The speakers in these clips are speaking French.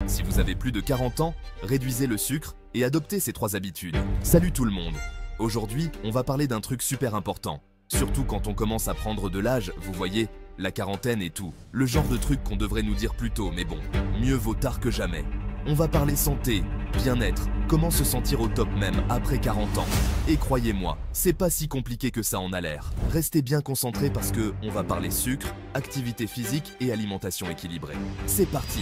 Si vous avez plus de 40 ans, réduisez le sucre et adoptez ces 3 habitudes. Salut tout le monde! Aujourd'hui, on va parler d'un truc super important. Surtout quand on commence à prendre de l'âge, vous voyez, la quarantaine et tout. Le genre de truc qu'on devrait nous dire plus tôt, mais bon, mieux vaut tard que jamais. On va parler santé, bien-être, comment se sentir au top même après 40 ans. Et croyez-moi, c'est pas si compliqué que ça en a l'air. Restez bien concentrés parce que on va parler sucre, activité physique et alimentation équilibrée. C'est parti!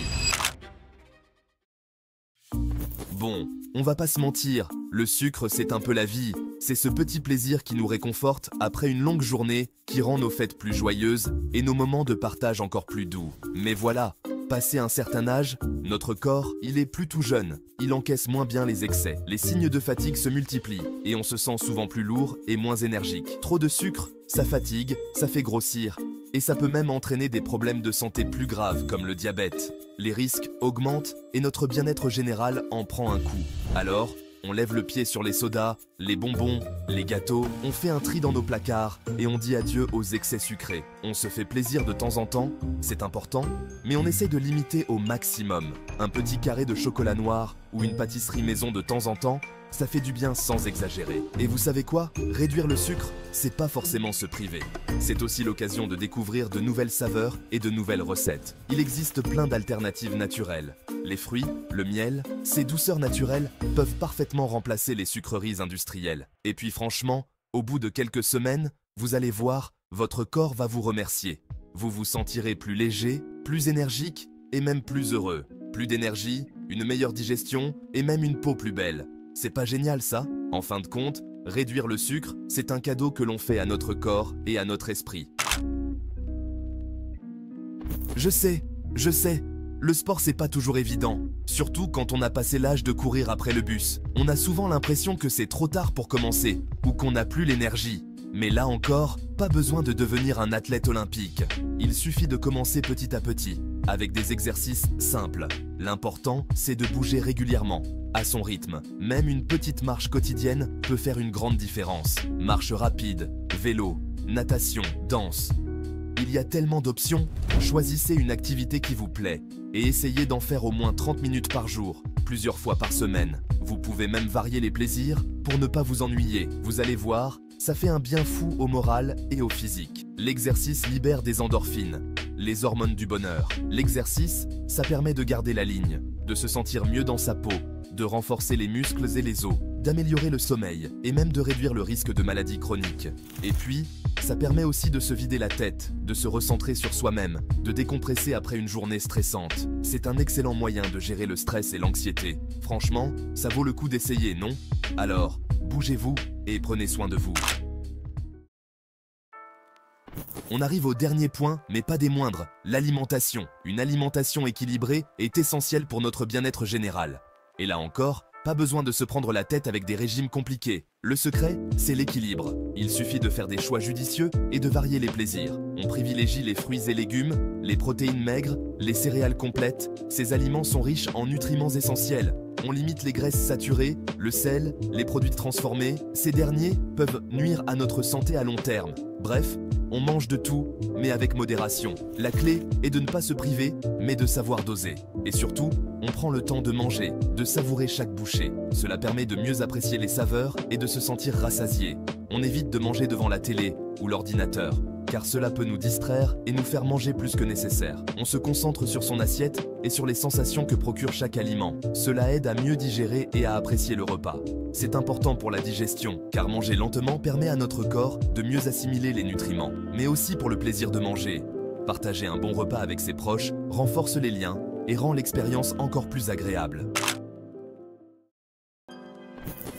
Bon, on va pas se mentir, le sucre c'est un peu la vie. C'est ce petit plaisir qui nous réconforte après une longue journée, qui rend nos fêtes plus joyeuses et nos moments de partage encore plus doux. Mais voilà, passé un certain âge, notre corps, il est plus tout jeune. Il encaisse moins bien les excès. Les signes de fatigue se multiplient et on se sent souvent plus lourd et moins énergique. Trop de sucre, ça fatigue, ça fait grossir. Et ça peut même entraîner des problèmes de santé plus graves comme le diabète. Les risques augmentent et notre bien-être général en prend un coup. Alors, on lève le pied sur les sodas, les bonbons, les gâteaux, on fait un tri dans nos placards et on dit adieu aux excès sucrés. On se fait plaisir de temps en temps, c'est important, mais on essaie de limiter au maximum. Un petit carré de chocolat noir ou une pâtisserie maison de temps en temps, ça fait du bien sans exagérer. Et vous savez quoi? Réduire le sucre, c'est pas forcément se priver. C'est aussi l'occasion de découvrir de nouvelles saveurs et de nouvelles recettes. Il existe plein d'alternatives naturelles. Les fruits, le miel, ces douceurs naturelles peuvent parfaitement remplacer les sucreries industrielles. Et puis franchement, au bout de quelques semaines, vous allez voir, votre corps va vous remercier. Vous vous sentirez plus léger, plus énergique et même plus heureux. Plus d'énergie, une meilleure digestion et même une peau plus belle. C'est pas génial ça? En fin de compte, réduire le sucre, c'est un cadeau que l'on fait à notre corps et à notre esprit. Je sais, le sport c'est pas toujours évident, surtout quand on a passé l'âge de courir après le bus. On a souvent l'impression que c'est trop tard pour commencer, ou qu'on n'a plus l'énergie. Mais là encore, pas besoin de devenir un athlète olympique. Il suffit de commencer petit à petit, avec des exercices simples. L'important, c'est de bouger régulièrement, à son rythme. Même une petite marche quotidienne peut faire une grande différence. Marche rapide, vélo, natation, danse. Il y a tellement d'options, choisissez une activité qui vous plaît et essayez d'en faire au moins 30 minutes par jour, plusieurs fois par semaine. Vous pouvez même varier les plaisirs pour ne pas vous ennuyer. Vous allez voir, ça fait un bien fou au moral et au physique. L'exercice libère des endorphines, les hormones du bonheur. L'exercice, ça permet de garder la ligne, de se sentir mieux dans sa peau, de renforcer les muscles et les os, d'améliorer le sommeil et même de réduire le risque de maladies chroniques. Et puis, ça permet aussi de se vider la tête, de se recentrer sur soi-même, de décompresser après une journée stressante. C'est un excellent moyen de gérer le stress et l'anxiété. Franchement, ça vaut le coup d'essayer, non? Alors, bougez-vous et prenez soin de vous. On arrive au dernier point, mais pas des moindres, l'alimentation. Une alimentation équilibrée est essentielle pour notre bien-être général. Et là encore, pas besoin de se prendre la tête avec des régimes compliqués. Le secret, c'est l'équilibre. Il suffit de faire des choix judicieux et de varier les plaisirs. On privilégie les fruits et légumes, les protéines maigres, les céréales complètes. Ces aliments sont riches en nutriments essentiels. On limite les graisses saturées, le sel, les produits transformés. Ces derniers peuvent nuire à notre santé à long terme. Bref, on mange de tout, mais avec modération. La clé est de ne pas se priver, mais de savoir doser. Et surtout, on prend le temps de manger, de savourer chaque bouchée. Cela permet de mieux apprécier les saveurs et de se sentir rassasié. On évite de manger devant la télé ou l'ordinateur, car cela peut nous distraire et nous faire manger plus que nécessaire. On se concentre sur son assiette et sur les sensations que procure chaque aliment. Cela aide à mieux digérer et à apprécier le repas. C'est important pour la digestion, car manger lentement permet à notre corps de mieux assimiler les nutriments, mais aussi pour le plaisir de manger. Partager un bon repas avec ses proches renforce les liens et rend l'expérience encore plus agréable.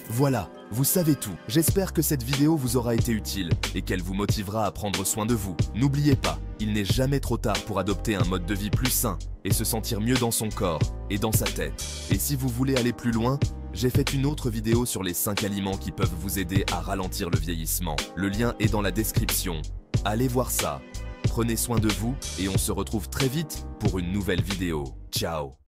Voilà, vous savez tout. J'espère que cette vidéo vous aura été utile et qu'elle vous motivera à prendre soin de vous. N'oubliez pas, il n'est jamais trop tard pour adopter un mode de vie plus sain et se sentir mieux dans son corps et dans sa tête. Et si vous voulez aller plus loin, j'ai fait une autre vidéo sur les 5 aliments qui peuvent vous aider à ralentir le vieillissement. Le lien est dans la description. Allez voir ça. Prenez soin de vous et on se retrouve très vite pour une nouvelle vidéo. Ciao!